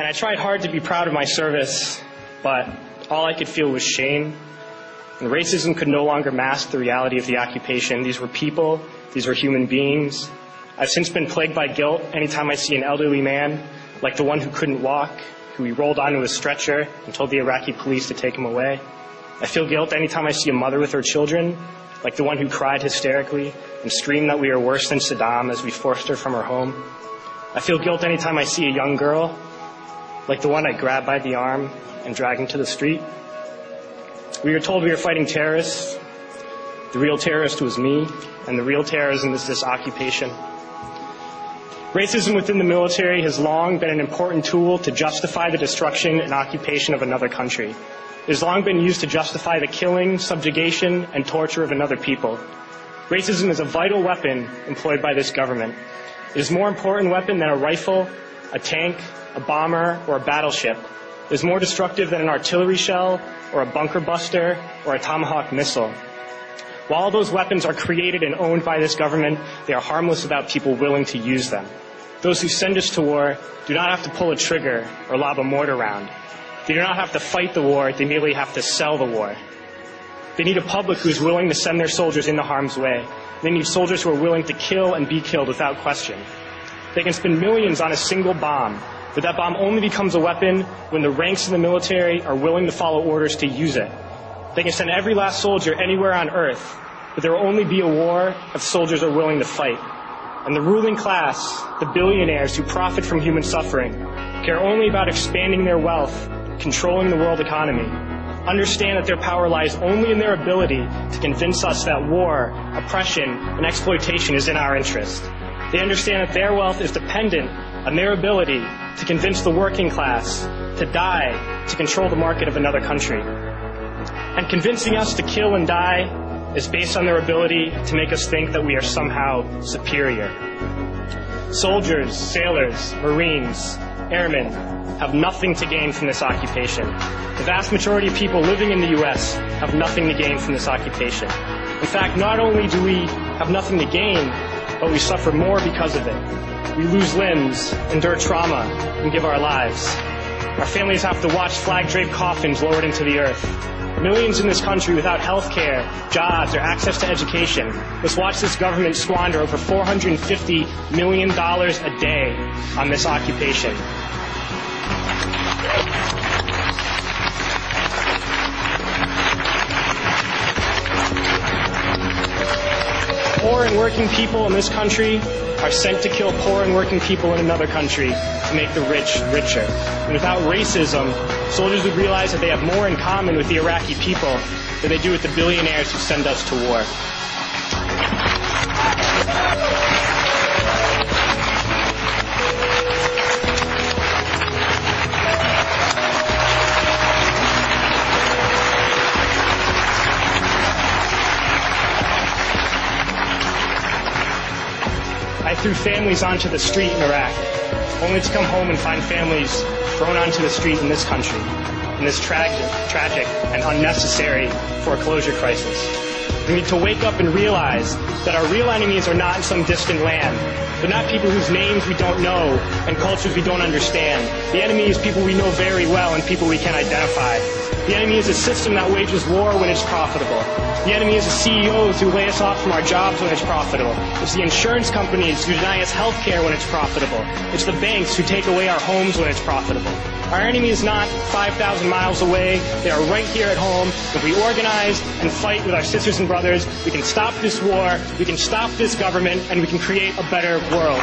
And I tried hard to be proud of my service, but all I could feel was shame. And racism could no longer mask the reality of the occupation. These were people. These were human beings. I've since been plagued by guilt anytime I see an elderly man, like the one who couldn't walk, who we rolled onto a stretcher and told the Iraqi police to take him away. I feel guilt anytime I see a mother with her children, like the one who cried hysterically and screamed that we are worse than Saddam as we forced her from her home. I feel guilt anytime I see a young girl, like the one I grabbed by the arm and dragged into the street. We were told we were fighting terrorists. The real terrorist was me, and the real terrorism is this occupation. Racism within the military has long been an important tool to justify the destruction and occupation of another country. It has long been used to justify the killing, subjugation, and torture of another people. Racism is a vital weapon employed by this government. It is a more important weapon than a rifle, a tank, a bomber, or a battleship. It is more destructive than an artillery shell, or a bunker buster, or a Tomahawk missile. While all those weapons are created and owned by this government, they are harmless without people willing to use them. Those who send us to war do not have to pull a trigger or lob a mortar round. They do not have to fight the war, they merely have to sell the war. They need a public who is willing to send their soldiers into harm's way. They need soldiers who are willing to kill and be killed without question. They can spend millions on a single bomb, but that bomb only becomes a weapon when the ranks in the military are willing to follow orders to use it. They can send every last soldier anywhere on earth, but there will only be a war if soldiers are willing to fight. And the ruling class, the billionaires who profit from human suffering, care only about expanding their wealth, controlling the world economy. Understand that their power lies only in their ability to convince us that war, oppression, and exploitation is in our interest. They understand that their wealth is dependent on their ability to convince the working class to die to control the market of another country. And convincing us to kill and die is based on their ability to make us think that we are somehow superior. Soldiers, sailors, Marines, airmen have nothing to gain from this occupation. The vast majority of people living in the U.S. have nothing to gain from this occupation. In fact, not only do we have nothing to gain, but we suffer more because of it. We lose limbs, endure trauma, and give our lives. Our families have to watch flag-draped coffins lowered into the earth. Millions in this country without health care, jobs, or access to education must watch this government squander over $450 million a day on this occupation. Poor and working people in this country are sent to kill poor and working people in another country to make the rich richer. And without racism, soldiers would realize that they have more in common with the Iraqi people than they do with the billionaires who send us to war. I threw families onto the street in Iraq, only to come home and find families thrown onto the street in this country, in this tragic and unnecessary foreclosure crisis. We need to wake up and realize that our real enemies are not in some distant land. They're not people whose names we don't know and cultures we don't understand. The enemy is people we know very well and people we can identify. The enemy is a system that wages war when it's profitable. The enemy is the CEOs who lay us off from our jobs when it's profitable. It's the insurance companies who deny us health care when it's profitable. It's the banks who take away our homes when it's profitable. Our enemy is not 5,000 miles away. They are right here at home. If we organize and fight with our sisters and brothers, we can stop this war, we can stop this government, and we can create a better world.